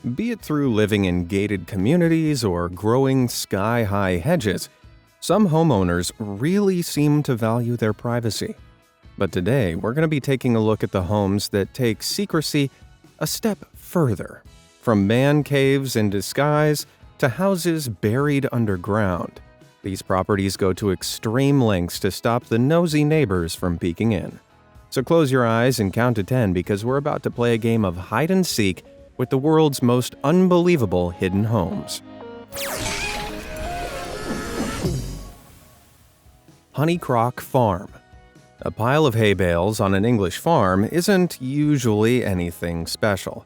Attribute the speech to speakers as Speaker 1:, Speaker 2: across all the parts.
Speaker 1: Be it through living in gated communities or growing sky-high hedges, some homeowners really seem to value their privacy. But today, we're going to be taking a look at the homes that take secrecy a step further. From man caves in disguise to houses buried underground, these properties go to extreme lengths to stop the nosy neighbors from peeking in. So close your eyes and count to 10 because we're about to play a game of hide and seek with the world's most unbelievable hidden homes. Honeycrock Farm. A pile of hay bales on an English farm isn't usually anything special.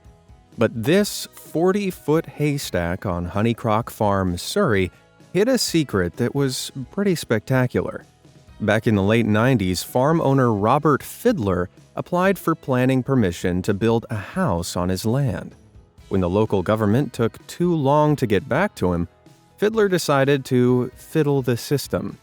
Speaker 1: But this 40-foot haystack on Honeycrock Farm, Surrey, hid a secret that was pretty spectacular. Back in the late 90s, farm owner Robert Fiddler applied for planning permission to build a house on his land. When the local government took too long to get back to him, Fiddler decided to fiddle the system,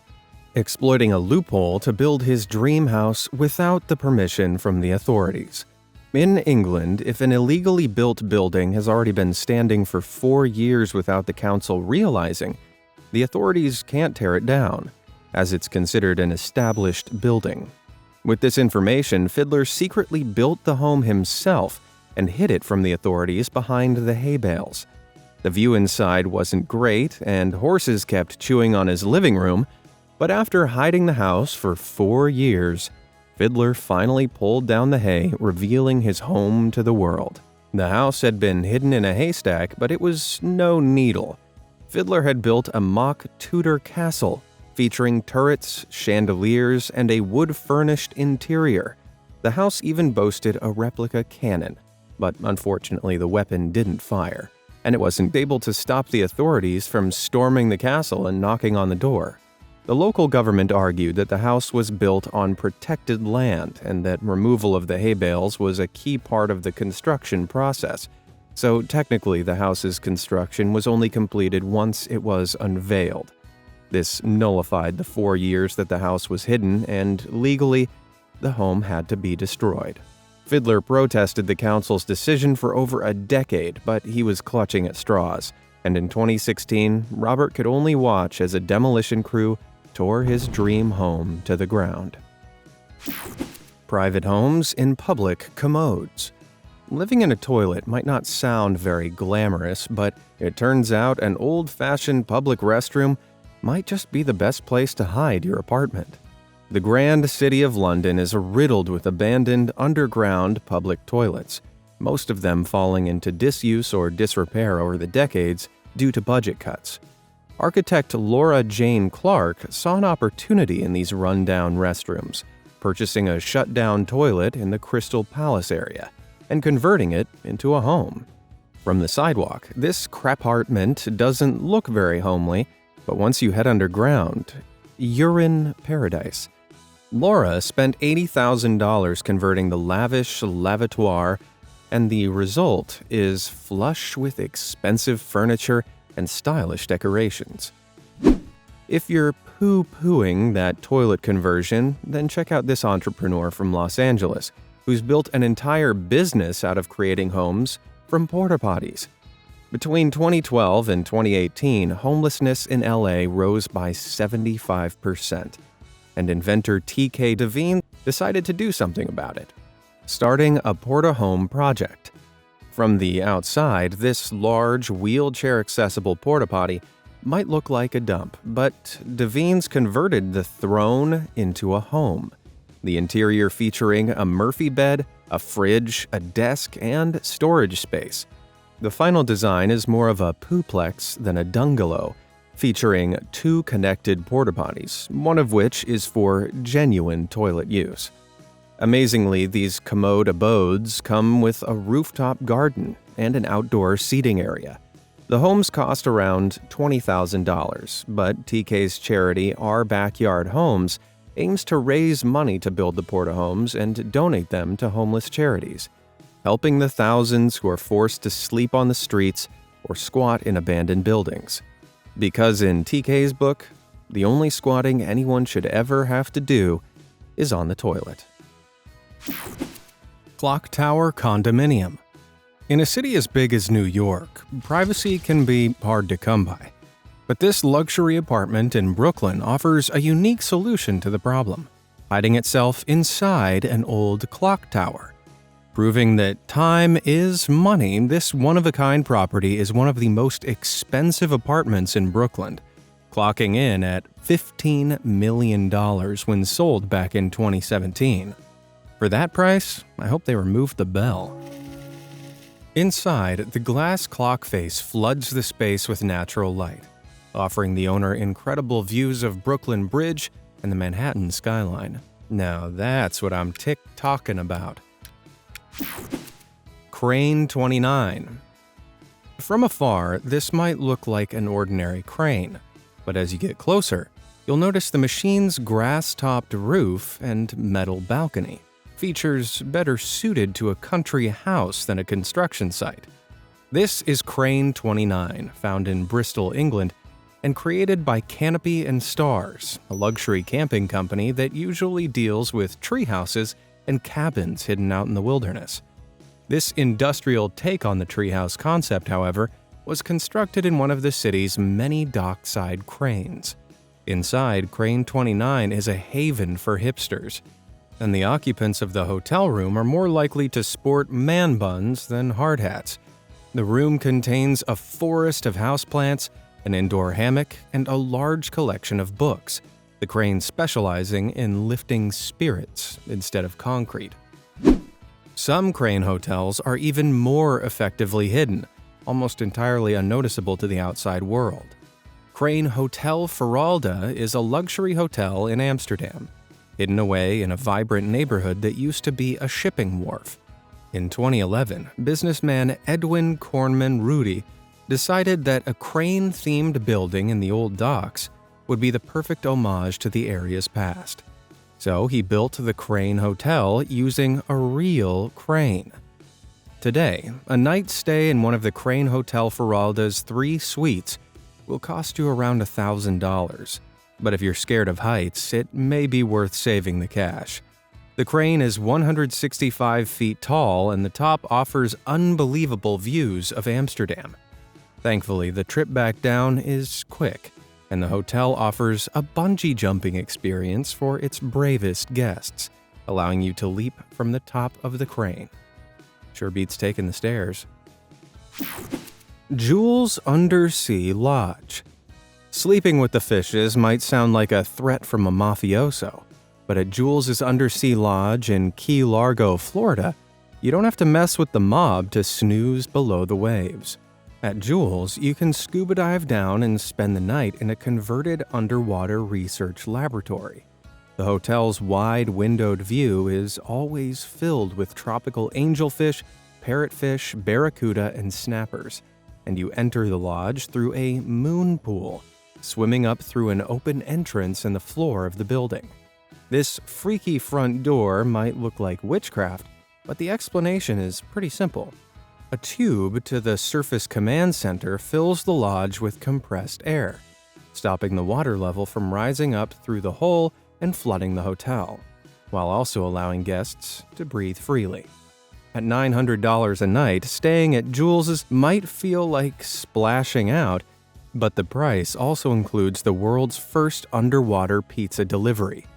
Speaker 1: exploiting a loophole to build his dream house without the permission from the authorities. In England, if an illegally built building has already been standing for 4 years without the council realizing, the authorities can't tear it down, as it's considered an established building. With this information, Fiddler secretly built the home himself and hid it from the authorities behind the hay bales. The view inside wasn't great, and horses kept chewing on his living room, but after hiding the house for 4 years, Fiddler finally pulled down the hay, revealing his home to the world. The house had been hidden in a haystack, but it was no needle. Fiddler had built a mock Tudor castle, featuring turrets, chandeliers, and a wood-furnished interior. The house even boasted a replica cannon, but unfortunately the weapon didn't fire, and it wasn't able to stop the authorities from storming the castle and knocking on the door. The local government argued that the house was built on protected land and that removal of the hay bales was a key part of the construction process. So technically, the house's construction was only completed once it was unveiled. This nullified the 4 years that the house was hidden, and legally, the home had to be destroyed. Fiddler protested the council's decision for over a decade, but he was clutching at straws. And in 2016, Robert could only watch as a demolition crew tore his dream home to the ground. Private homes in public commodes. Living in a toilet might not sound very glamorous, but it turns out an old-fashioned public restroom might just be the best place to hide your apartment. The grand city of London is riddled with abandoned underground public toilets, most of them falling into disuse or disrepair over the decades due to budget cuts. Architect Laura Jane Clark saw an opportunity in these rundown restrooms, purchasing a shut-down toilet in the Crystal Palace area and converting it into a home. From the sidewalk, this crapartment doesn't look very homely, but once you head underground, you're in paradise. Laura spent $80,000 converting the lavish lavatoire, and the result is flush with expensive furniture and stylish decorations. If you're poo-pooing that toilet conversion, then check out this entrepreneur from Los Angeles, who's built an entire business out of creating homes from porta potties. Between 2012 and 2018, homelessness in LA rose by 75%, and inventor T.K. Devine decided to do something about it, starting a porta-home project. From the outside, this large, wheelchair-accessible porta potty might look like a dump, but Devine's converted the throne into a home. The interior featuring a Murphy bed, a fridge, a desk, and storage space. The final design is more of a pooplex than a dungalow, featuring 2 connected porta potties, one of which is for genuine toilet use. Amazingly, these commode abodes come with a rooftop garden and an outdoor seating area. The homes cost around $20,000, but TK's charity Our Backyard Homes aims to raise money to build the porta homes and donate them to homeless charities, helping the thousands who are forced to sleep on the streets or squat in abandoned buildings. Because in TK's book, the only squatting anyone should ever have to do is on the toilet. Clock Tower Condominium. In a city as big as New York, privacy can be hard to come by. But this luxury apartment in Brooklyn offers a unique solution to the problem, hiding itself inside an old clock tower. Proving that time is money, this one-of-a-kind property is one of the most expensive apartments in Brooklyn, clocking in at $15 million when sold back in 2017. For that price, I hope they removed the bell. Inside, the glass clock face floods the space with natural light, offering the owner incredible views of Brooklyn Bridge and the Manhattan skyline. Now that's what I'm talking about. Crane 29. From afar, this might look like an ordinary crane, but as you get closer, you'll notice the machine's grass-topped roof and metal balcony. Features better suited to a country house than a construction site. This is Crane 29, found in Bristol, England, and created by Canopy and Stars, a luxury camping company that usually deals with tree houses and cabins hidden out in the wilderness. This industrial take on the treehouse concept, however, was constructed in one of the city's many dockside cranes. Inside, Crane 29 is a haven for hipsters, and the occupants of the hotel room are more likely to sport man buns than hard hats. The room contains a forest of houseplants, an indoor hammock, and a large collection of books, the crane specializing in lifting spirits instead of concrete. Some crane hotels are even more effectively hidden, almost entirely unnoticeable to the outside world. Crane Hotel Veralda is a luxury hotel in Amsterdam, hidden away in a vibrant neighborhood that used to be a shipping wharf. In 2011, businessman Edwin Kornman Rudy decided that a crane-themed building in the old docks would be the perfect homage to the area's past. So he built the Crane Hotel using a real crane. Today, a night stay in one of the Crane Hotel Veralda's 3 suites will cost you around $1,000. But if you're scared of heights, it may be worth saving the cash. The crane is 165 feet tall and the top offers unbelievable views of Amsterdam. Thankfully, the trip back down is quick, and the hotel offers a bungee jumping experience for its bravest guests, allowing you to leap from the top of the crane. Sure beats taking the stairs. Jules Undersea Lodge. Sleeping with the fishes might sound like a threat from a mafioso, but at Jules' Undersea Lodge in Key Largo, Florida, you don't have to mess with the mob to snooze below the waves. At Jules, you can scuba dive down and spend the night in a converted underwater research laboratory. The hotel's wide windowed view is always filled with tropical angelfish, parrotfish, barracuda, and snappers, and you enter the lodge through a moon pool, swimming up through an open entrance in the floor of the building. This freaky front door might look like witchcraft, but the explanation is pretty simple. A tube to the surface command center fills the lodge with compressed air, stopping the water level from rising up through the hole and flooding the hotel, while also allowing guests to breathe freely. At $900 a night, staying at Jules's might feel like splashing out, but the price also includes the world's first underwater pizza delivery.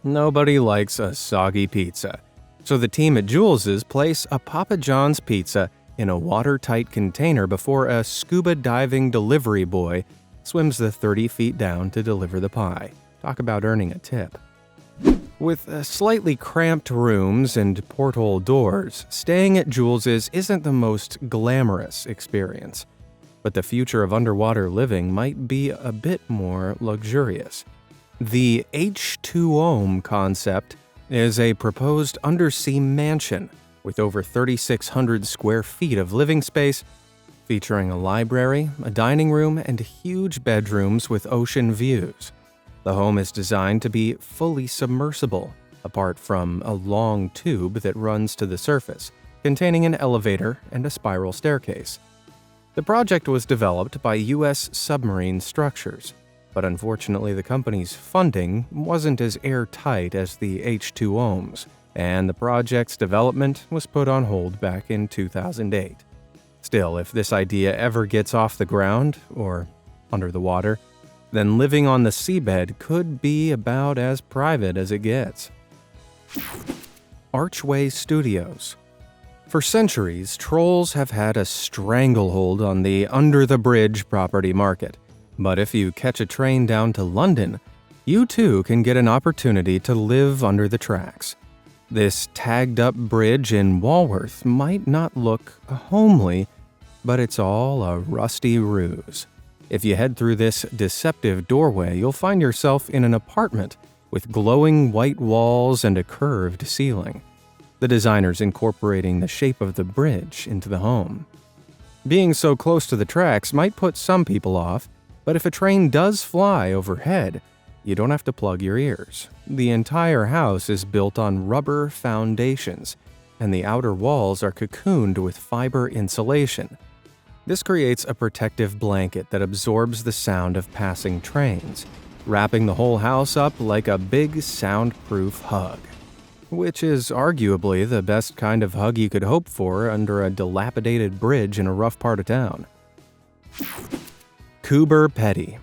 Speaker 1: Nobody likes a soggy pizza, so the team at Jules's place a Papa John's pizza in a watertight container before a scuba diving delivery boy swims the 30 feet down to deliver the pie. Talk about earning a tip. With slightly cramped rooms and porthole doors, staying at Jules's isn't the most glamorous experience. But the future of underwater living might be a bit more luxurious. The H2Home concept is a proposed undersea mansion with over 3,600 square feet of living space, featuring a library, a dining room, and huge bedrooms with ocean views. The home is designed to be fully submersible, apart from a long tube that runs to the surface, containing an elevator and a spiral staircase. The project was developed by U.S. Submarine Structures, but unfortunately the company's funding wasn't as airtight as the H2Home's, and the project's development was put on hold back in 2008. Still, if this idea ever gets off the ground, or under the water, then living on the seabed could be about as private as it gets. Archway Studios. For centuries, trolls have had a stranglehold on the under-the-bridge property market. But if you catch a train down to London, you too can get an opportunity to live under the tracks. This tagged-up bridge in Walworth might not look homely, but it's all a rusty ruse. If you head through this deceptive doorway, you'll find yourself in an apartment with glowing white walls and a curved ceiling. The designers incorporating the shape of the bridge into the home. Being so close to the tracks might put some people off, but if a train does fly overhead, you don't have to plug your ears. The entire house is built on rubber foundations, and the outer walls are cocooned with fiber insulation. This creates a protective blanket that absorbs the sound of passing trains, wrapping the whole house up like a big soundproof hug. Which is arguably the best kind of hug you could hope for under a dilapidated bridge in a rough part of town. Coober Pedy.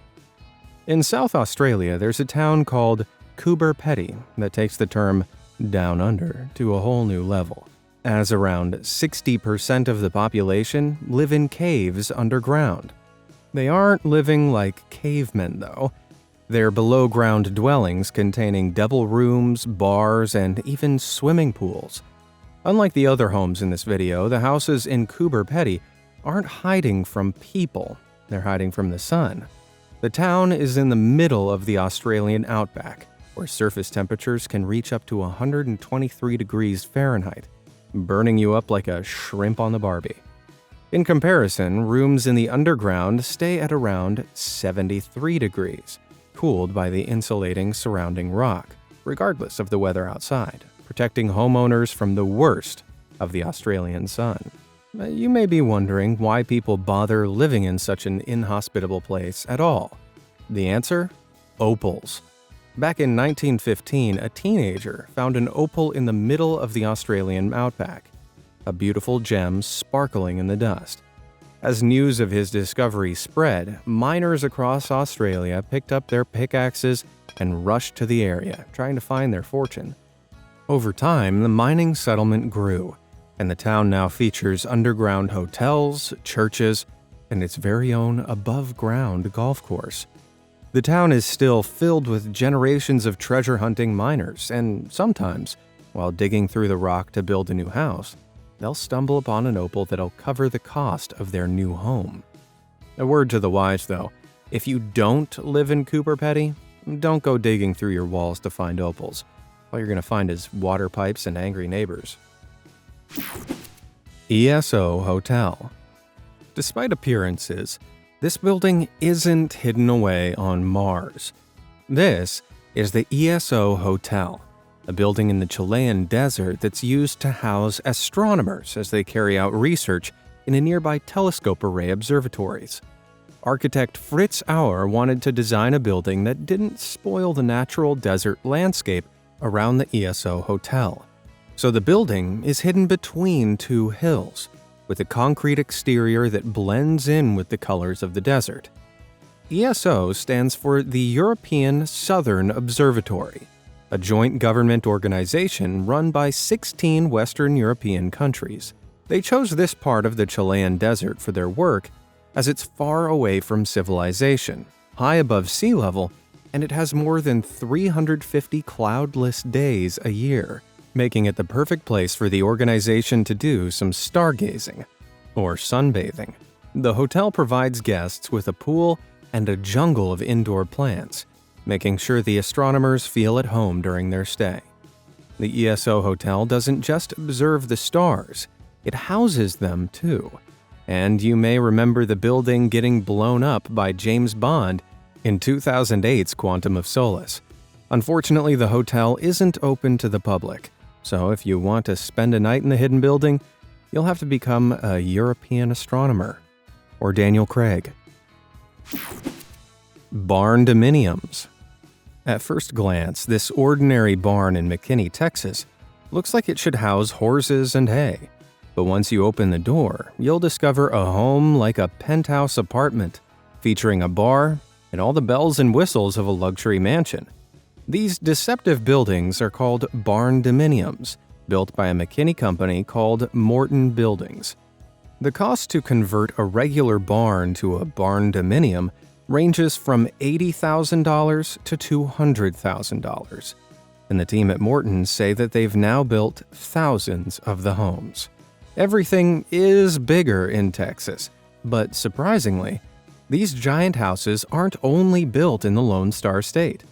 Speaker 1: In South Australia, there's a town called Coober Pedy that takes the term down under to a whole new level, as around 60% of the population live in caves underground. They aren't living like cavemen, though. They're below-ground dwellings containing double rooms, bars, and even swimming pools. Unlike the other homes in this video, the houses in Coober Pedy aren't hiding from people, they're hiding from the sun. The town is in the middle of the Australian outback, where surface temperatures can reach up to 123 degrees Fahrenheit, burning you up like a shrimp on the Barbie. In comparison, rooms in the underground stay at around 73 degrees, cooled by the insulating surrounding rock, regardless of the weather outside, protecting homeowners from the worst of the Australian sun. You may be wondering why people bother living in such an inhospitable place at all. The answer? Opals. Back in 1915, a teenager found an opal in the middle of the Australian outback, a beautiful gem sparkling in the dust. As news of his discovery spread, miners across Australia picked up their pickaxes and rushed to the area, trying to find their fortune. Over time, the mining settlement grew, and the town now features underground hotels, churches, and its very own above-ground golf course. The town is still filled with generations of treasure-hunting miners, and sometimes, while digging through the rock to build a new house, they'll stumble upon an opal that'll cover the cost of their new home. A word to the wise, though. If you don't live in Coober Pedy, don't go digging through your walls to find opals. All you're going to find is water pipes and angry neighbors. ESO Hotel. Despite appearances, this building isn't hidden away on Mars. This is the ESO Hotel, a building in the Chilean desert that's used to house astronomers as they carry out research in a nearby telescope array observatories. Architect Fritz Auer wanted to design a building that didn't spoil the natural desert landscape around the ESO Hotel. So the building is hidden between two hills, with a concrete exterior that blends in with the colors of the desert. ESO stands for the European Southern Observatory, a joint government organization run by 16 Western European countries. They chose this part of the Chilean desert for their work as it's far away from civilization, high above sea level, and it has more than 350 cloudless days a year, making it the perfect place for the organization to do some stargazing or sunbathing. The hotel provides guests with a pool and a jungle of indoor plants, making sure the astronomers feel at home during their stay. The ESO Hotel doesn't just observe the stars, it houses them too. And you may remember the building getting blown up by James Bond in 2008's Quantum of Solace. Unfortunately, the hotel isn't open to the public, so if you want to spend a night in the hidden building, you'll have to become a European astronomer, or Daniel Craig. Barn Dominiums. At first glance, this ordinary barn in McKinney, Texas, Looks like it should house horses and hay. But once you open the door, you'll discover a home like a penthouse apartment, featuring a bar and all the bells and whistles of a luxury mansion. These deceptive buildings are called barn-dominiums, built by a McKinney company called Morton Buildings. The cost to convert a regular barn to a barn-dominium ranges from $80,000 to $200,000. And the team at Morton say that they've now built thousands of the homes. Everything is bigger in Texas, but surprisingly, these giant houses aren't only built in the Lone Star State.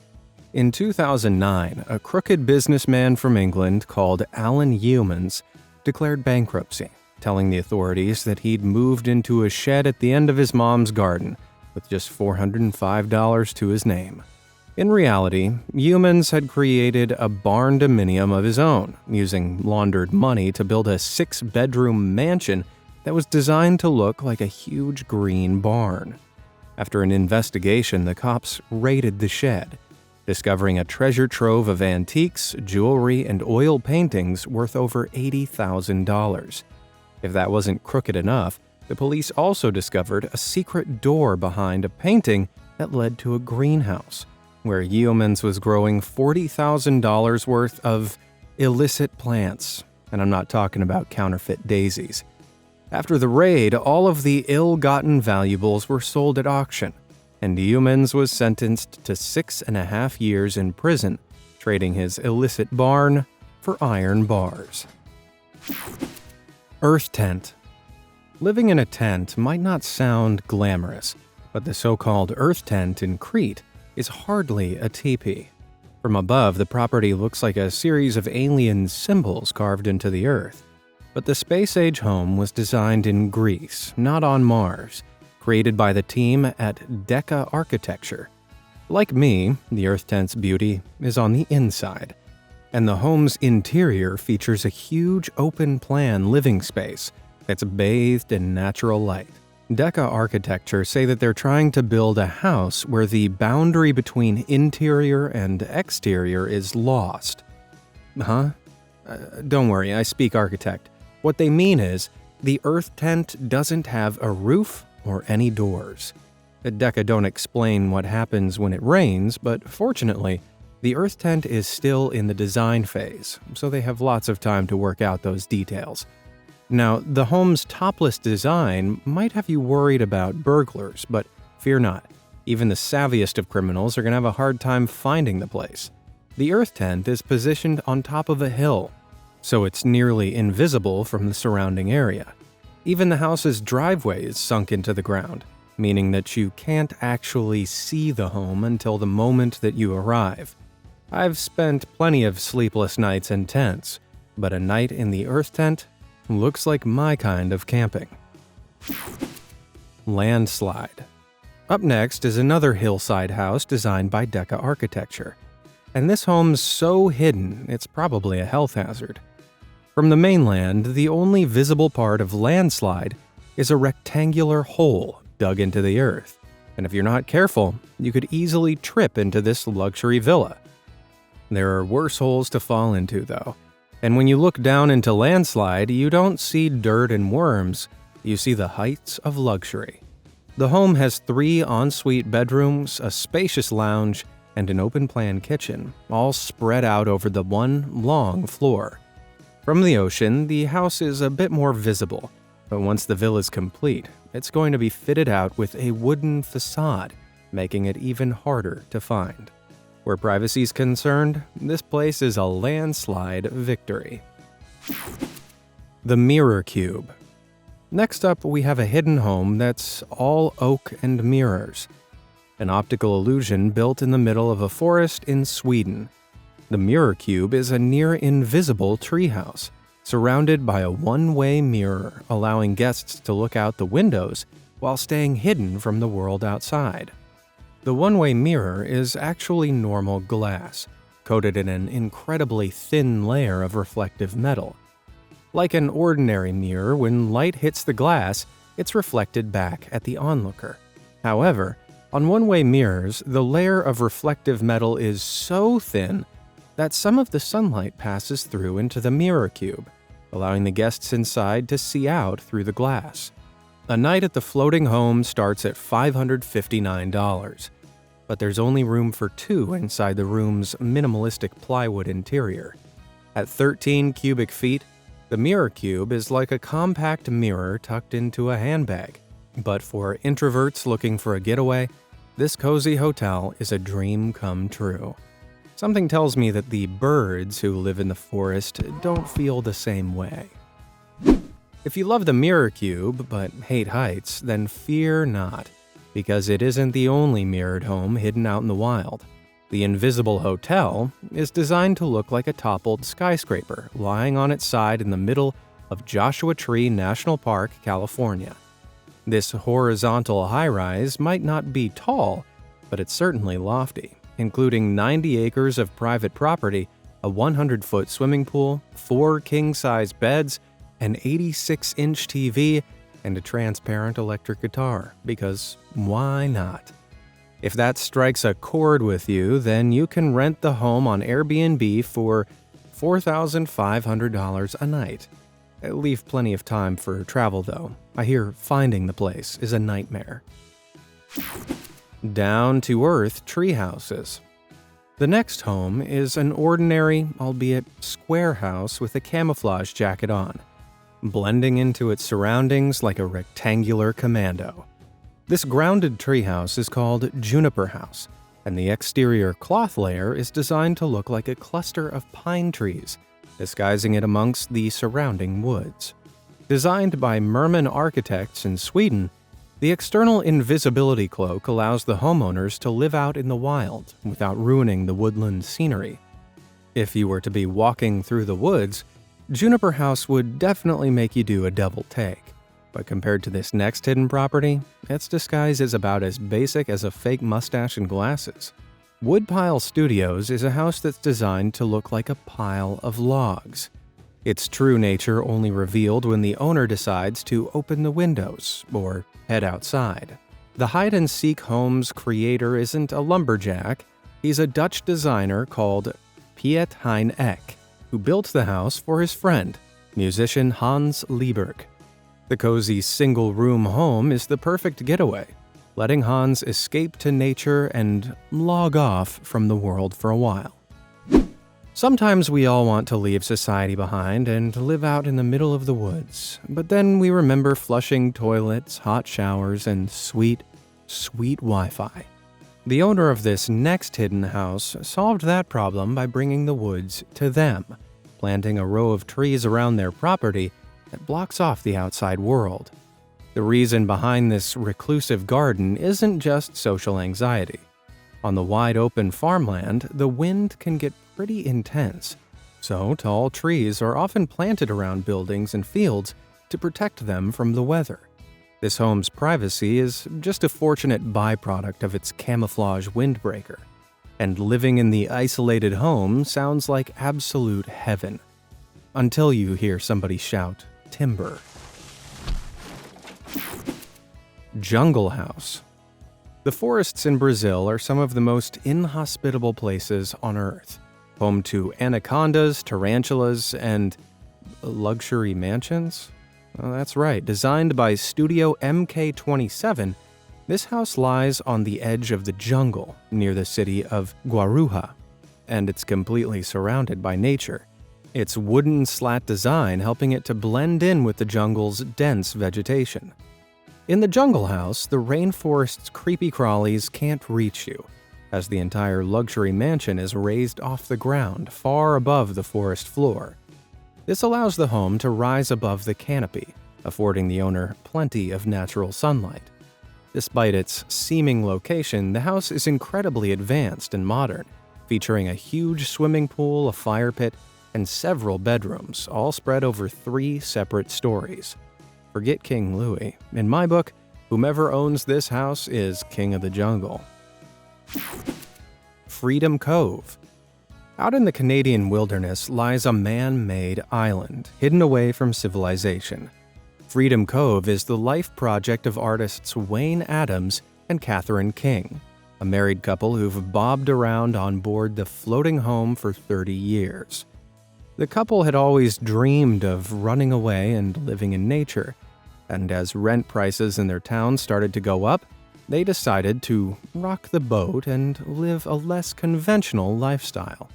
Speaker 1: In 2009, a crooked businessman from England called Alan Yeomans declared bankruptcy, telling the authorities that he'd moved into a shed at the end of his mom's garden with just $405 to his name. In reality, Yeomans had created a barn-dominium of his own, using laundered money to build a 6-bedroom mansion that was designed to look like a huge green barn. After an investigation, the cops raided the shed, discovering a treasure trove of antiques, jewelry, and oil paintings worth over $80,000. If that wasn't crooked enough, the police also discovered a secret door behind a painting that led to a greenhouse, where Yeomans was growing $40,000 worth of illicit plants, and I'm not talking about counterfeit daisies. After the raid, all of the ill-gotten valuables were sold at auction, and Yeomans was sentenced to 6.5 years in prison, trading his illicit barn for iron bars. Earth tent. Living in a tent might not sound glamorous, but the so-called earth tent in Crete is hardly a teepee. From above, the property looks like a series of alien symbols carved into the earth. But the space-age home was designed in Greece, not on Mars, created by the team at Decca Architecture. Like me, the earth tent's beauty is on the inside, and the home's interior features a huge open-plan living space that's bathed in natural light. Decca Architecture say that they're trying to build a house where the boundary between interior and exterior is lost. Huh? Don't worry, I speak architect. What they mean is, the earth tent doesn't have a roof or any doors. Decca don't explain what happens when it rains, but fortunately, the earth tent is still in the design phase, so they have lots of time to work out those details. Now, the home's topless design might have you worried about burglars, but fear not. Even the savviest of criminals are going to have a hard time finding the place. The earth tent is positioned on top of a hill, so it's nearly invisible from the surrounding area. Even the house's driveway is sunk into the ground, meaning that you can't actually see the home until the moment that you arrive. I've spent plenty of sleepless nights in tents, but a night in the earth tent looks like my kind of camping. Landslide. Up next is another hillside house designed by Decca Architecture. And this home's so hidden, it's probably a health hazard. From the mainland, the only visible part of Landslide is a rectangular hole dug into the earth. And if you're not careful, you could easily trip into this luxury villa. There are worse holes to fall into, though. And when you look down into Landslide, you don't see dirt and worms, you see the heights of luxury. The home has 3 ensuite bedrooms, a spacious lounge, and an open-plan kitchen, all spread out over the one long floor. From the ocean, the house is a bit more visible, but once the villa's complete, it's going to be fitted out with a wooden facade, making it even harder to find. Where privacy is concerned, this place is a landslide victory. The Mirror Cube. Next up, we have a hidden home that's all oak and mirrors. An optical illusion built in the middle of a forest in Sweden. The Mirror Cube is a near-invisible treehouse, surrounded by a one-way mirror, allowing guests to look out the windows while staying hidden from the world outside. The one-way mirror is actually normal glass, coated in an incredibly thin layer of reflective metal. Like an ordinary mirror, when light hits the glass, it's reflected back at the onlooker. However, on one-way mirrors, the layer of reflective metal is so thin that some of the sunlight passes through into the mirror cube, allowing the guests inside to see out through the glass. A night at the floating home starts at $559, but there's only room for two inside the room's minimalistic plywood interior. At 13 cubic feet, the mirror cube is like a compact mirror tucked into a handbag. But for introverts looking for a getaway, this cozy hotel is a dream come true. Something tells me that the birds who live in the forest don't feel the same way. If you love the mirror cube but hate heights, then fear not, because it isn't the only mirrored home hidden out in the wild. The Invisible Hotel is designed to look like a toppled skyscraper lying on its side in the middle of Joshua Tree National Park, California. This horizontal high-rise might not be tall, but it's certainly lofty, including 90 acres of private property, a 100-foot swimming pool, 4 king-size beds, an 86-inch TV, and a transparent electric guitar, because why not? If that strikes a chord with you, then you can rent the home on Airbnb for $4,500 a night. Leave plenty of time for travel, though. I hear finding the place is a nightmare. Down-to-earth tree houses. The next home is an ordinary, albeit square house with a camouflage jacket on, blending into its surroundings like a rectangular commando. This grounded treehouse is called Juniper House, and the exterior cloth layer is designed to look like a cluster of pine trees, disguising it amongst the surrounding woods. Designed by Merman Architects in Sweden, the external invisibility cloak allows the homeowners to live out in the wild without ruining the woodland scenery. If you were to be walking through the woods, Juniper House would definitely make you do a double take. But compared to this next hidden property, its disguise is about as basic as a fake mustache and glasses. Woodpile Studios is a house that's designed to look like a pile of logs. Its true nature only revealed when the owner decides to open the windows or head outside. The hide-and-seek home's creator isn't a lumberjack, he's a Dutch designer called Piet Hein Eck, who built the house for his friend, musician Hans Lieberg. The cozy single-room home is the perfect getaway, letting Hans escape to nature and log off from the world for a while. Sometimes we all want to leave society behind and live out in the middle of the woods, but then we remember flushing toilets, hot showers, and sweet, sweet Wi-Fi. The owner of this next hidden house solved that problem by bringing the woods to them, planting a row of trees around their property that blocks off the outside world. The reason behind this reclusive garden isn't just social anxiety. On the wide open farmland, the wind can get pretty intense, so tall trees are often planted around buildings and fields to protect them from the weather. This home's privacy is just a fortunate byproduct of its camouflage windbreaker, and living in the isolated home sounds like absolute heaven. Until you hear somebody shout, "Timber." Jungle House. The forests in Brazil are some of the most inhospitable places on Earth, home to anacondas, tarantulas, and luxury mansions? Well, that's right, designed by Studio MK27, this house lies on the edge of the jungle near the city of Guarujá, and it's completely surrounded by nature. Its wooden slat design helping it to blend in with the jungle's dense vegetation. In the Jungle House, the rainforest's creepy crawlies can't reach you, as the entire luxury mansion is raised off the ground far above the forest floor. This allows the home to rise above the canopy, affording the owner plenty of natural sunlight. Despite its seeming location, the house is incredibly advanced and modern, featuring a huge swimming pool, a fire pit, and several bedrooms, all spread over 3 separate stories. Forget King Louis. In my book, whomever owns this house is king of the jungle. Freedom Cove. Out in the Canadian wilderness lies a man-made island, hidden away from civilization. Freedom Cove is the life project of artists Wayne Adams and Catherine King. a married couple who've bobbed around on board the floating home for 30 years. The couple had always dreamed of running away and living in nature, and as rent prices in their town started to go up, they decided to rock the boat and live a less conventional lifestyle.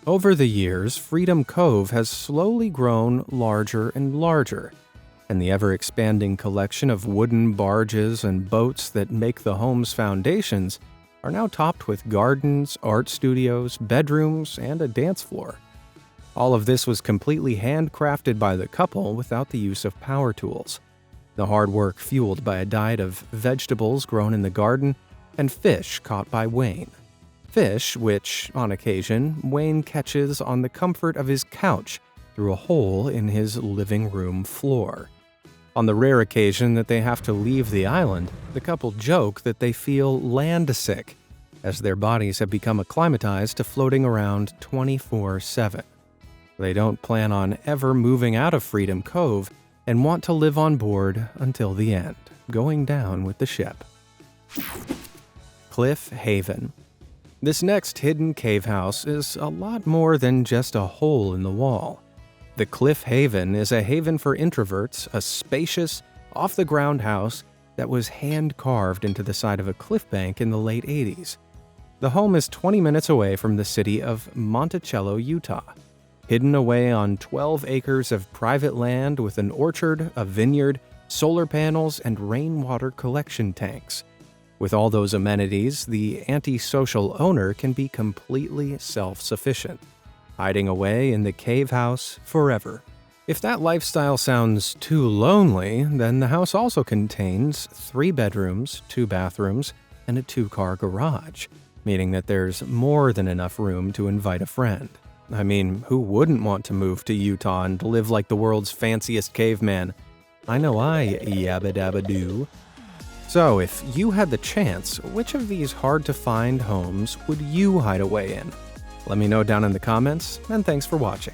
Speaker 1: Over the years, Freedom Cove has slowly grown larger and larger, and the ever-expanding collection of wooden barges and boats that make the home's foundations are now topped with gardens, art studios, bedrooms, and a dance floor. All of this was completely handcrafted by the couple without the use of power tools. The hard work fueled by a diet of vegetables grown in the garden and fish caught by Wayne. Fish which, on occasion, Wayne catches on the comfort of his couch through a hole in his living room floor. On the rare occasion that they have to leave the island, the couple joke that they feel land sick, as their bodies have become acclimatized to floating around 24/7. They don't plan on ever moving out of Freedom Cove and want to live on board until the end, going down with the ship. Cliff Haven. This next hidden cave house is a lot more than just a hole in the wall. The Cliff Haven is a haven for introverts, a spacious, off-the-ground house that was hand-carved into the side of a cliff bank in the late 80s. The home is 20 minutes away from the city of Monticello, Utah, hidden away on 12 acres of private land with an orchard, a vineyard, solar panels, and rainwater collection tanks. With all those amenities, the antisocial owner can be completely self-sufficient, hiding away in the cave house forever. If that lifestyle sounds too lonely, then the house also contains 3 bedrooms, 2 bathrooms, and a 2-car garage, meaning that there's more than enough room to invite a friend. I mean, who wouldn't want to move to Utah and live like the world's fanciest caveman? I know I yabba dabba do. So, if you had the chance, which of these hard-to-find homes would you hide away in? Let me know down in the comments, and thanks for watching.